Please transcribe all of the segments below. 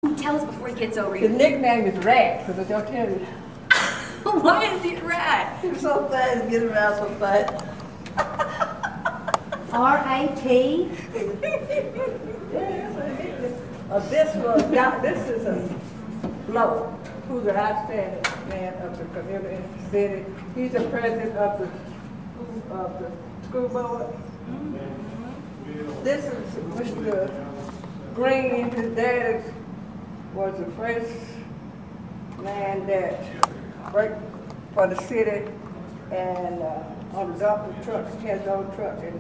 Tell us before he gets over His here. nickname is Rat, because I'll tell you. Why is he a rat? He's so fast, get around so fast. R-A-T? This is a Blow, who's an outstanding man of the community in the city. He's the president of the school board. This is Mr. Green. His dad was the first man that worked for the city and on the doctor trucks. He has his own truck, and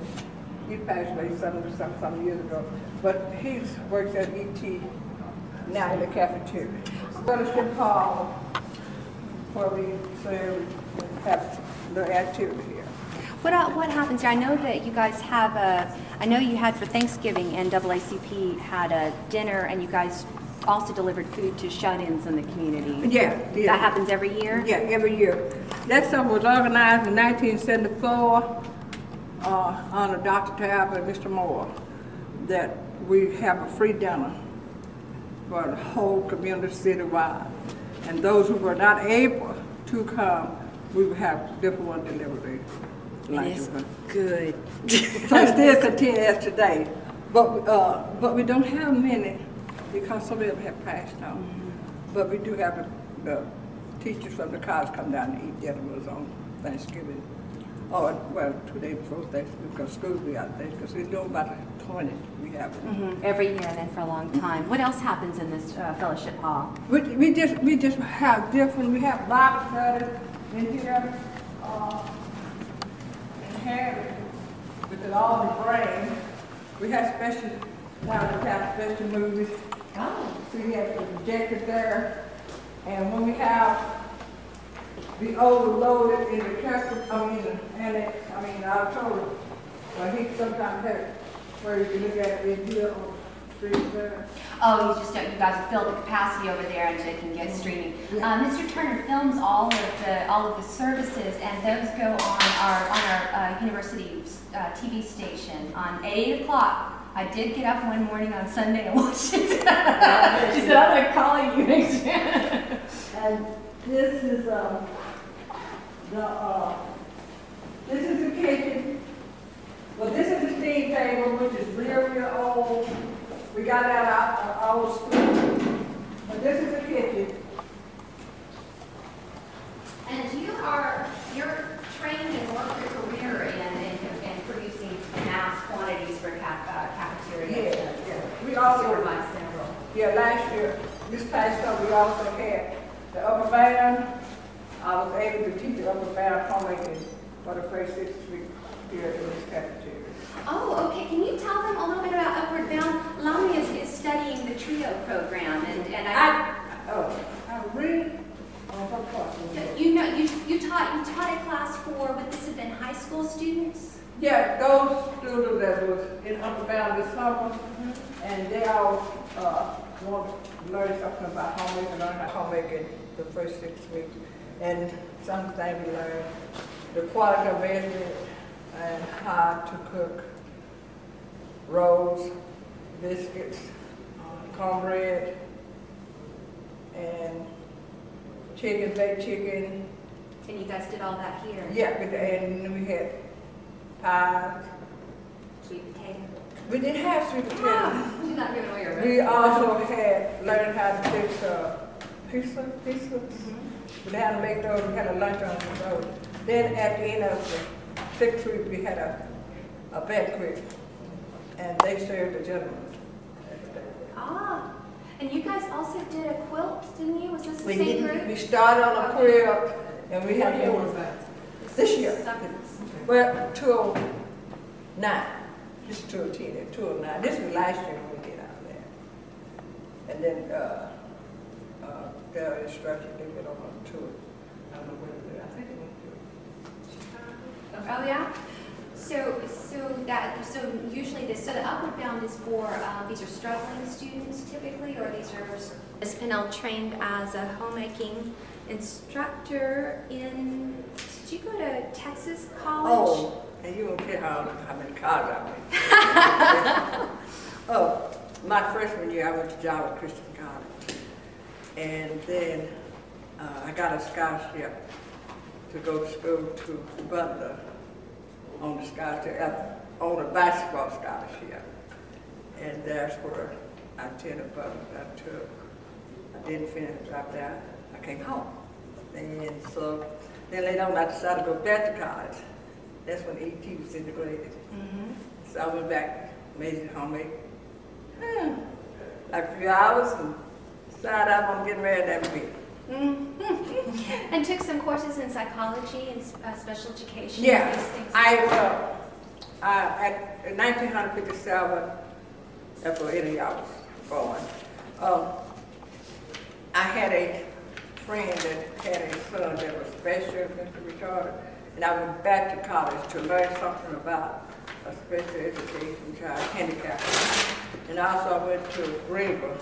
he passed away some years ago. But he works at ET now in the cafeteria. Fellowship Hall, where we serve and have the activity here. What happens here? I know that you guys have I know you had for Thanksgiving, NAACP had a dinner, and you guys also delivered food to shut-ins in the community. Yeah. That happens every year? Yeah, every year. That something was organized in 1974 on a Dr. Tab and Mr. Moore, that we have a free dinner for the whole community citywide. And those who were not able to come, we would have different ones delivered. It's good. So it still continues today. But we don't have many because some of them have passed on. But we do have the teachers from the college come down and eat dinner with us on Thanksgiving. Or, well, 2 days before Thanksgiving, because school will be out there, because we know about 20 we have. Every year and then for a long time. What else happens in this fellowship hall? We just have different, we have Bible studies in here, and have with all the brain. We have special, now we have special movies. Oh. So we have the projector there, and when we have the overloaded in the chapter, auditorium, well, he sometimes has where you can look at it in here on the street there. Oh, you guys have filled the capacity over there and they can get streaming. Yeah. Mr. Turner films all of the services, and those go on our university TV station on 8 o'clock. I did get up one morning on Sunday and watched it. She said, I'm going to call you next year. And this is this is the kitchen. Well, this is the steam table, which is real old. We got that out of our old school. But this is the kitchen. And you're trained and worked your career in producing mass quantities for cafeterias. Yeah. We also Supervised several. Yeah, last year, this past summer, we also had the upper band. I was able to teach the upper band homemaking for the first 6 weeks here in this cafeteria. Oh, okay. Can you tell them a little bit about Upward Bound? Lami is studying the TRIO program, and I read on what part? you taught a class for, would this have been high school students? Yeah, those students that was in Upper Bound this summer, and they all want to learn something about homemaking, learn how homemaking the first 6 weeks. And sometimes we learn the quality of measurement and how to cook rolls, biscuits, cornbread, and chicken, baked chicken. And you guys did all that here? Yeah, and we had pies. Sweet potato? We didn't have sweet potato. Oh, she's not giving away her recipe. We also had learned how to fix pizza. We had to make those. We had a lunch on those. Then at the end of the 6th week, we had a banquet, and they served the gentlemen. Ah, and you guys also did a quilt, didn't you? Was this the We same group? We started on a quilt, and we had What year was that? this year. Summer. Well, 209. This is 210, 209. This was last year when we did out there. And then the instructor did get on to it. I don't know where it is. I think it went to Oh yeah. So usually the Upward Bound is for these are struggling students typically, or these are Ms. Pannell trained as a homemaking instructor in. Did you go to Texas College? Oh, and you won't care how many colleges I went. Oh, my freshman year I went to Java Christian College. And then I got a scholarship to go to school to Butler on the scholarship, on a basketball scholarship. And that's where I attended Butler. I didn't finish, dropped out. I came home. And so then later on I decided to go back to college. That's when ET was integrated. So I went back, made it homemade. Like a few hours and decided I'm getting ready that week. And took some courses in psychology and special education. Yeah, These things. in 1957, that's where any of y'all was born, I had a friend that had a son that was special mentally retarded, and I went back to college to learn something about a special education child handicap. And also I went to Greenville,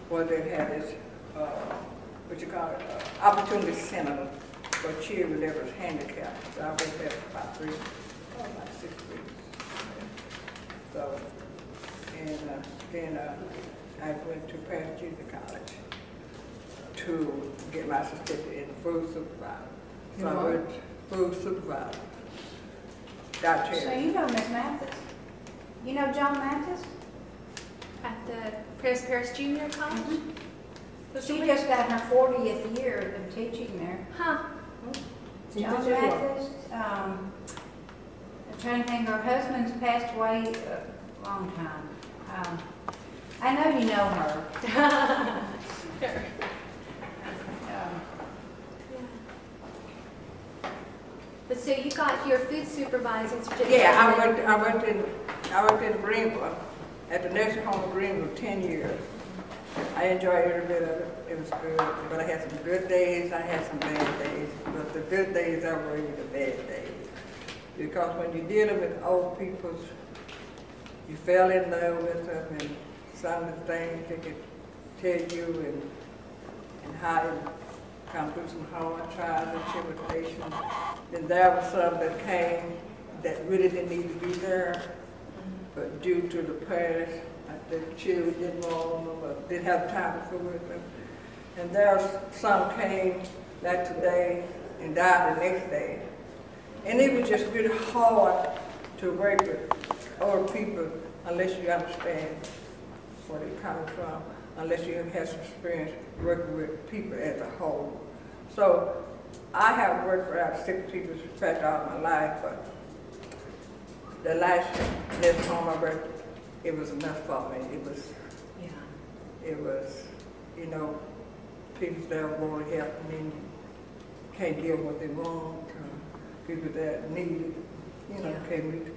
where they had this, opportunity center for children that was handicapped. So I went there for about 6 weeks. So, and then I went to Pasadena College to get my certificate in food supervisor. So I went food supervisor. So you know Miss Mathis? You know John Mathis? At the Paris Junior College? She just got her 40th year of teaching there. Huh. John Mathis, I'm trying to think, her husband's passed away a long time. I know you know her. But so you got your food supervising certificate? Yeah, I worked in Greenville, at the nursing home in Greenville 10 years. I enjoyed every bit of it. It was good, but I had some good days, I had some bad days. But the good days outweigh the bad days. Because when you're dealing with old people, you fell in love with them, and some of the things they could tell you and how you come through some hard trials and tribulations. Then there were some that came that really didn't need to be there, but due to the past, like the children didn't want them or didn't have time to fool with them. And there's some came like today and died the next day. And it was just really hard to work with old people unless you understand where they're coming from, unless you have some experience working with people as a whole. So I have worked around sick people throughout all my life, but the last nursing home I worked, it was enough for me. It was, you know, people that want to help and then you can't give what they want. People that need it, you know, can't meet.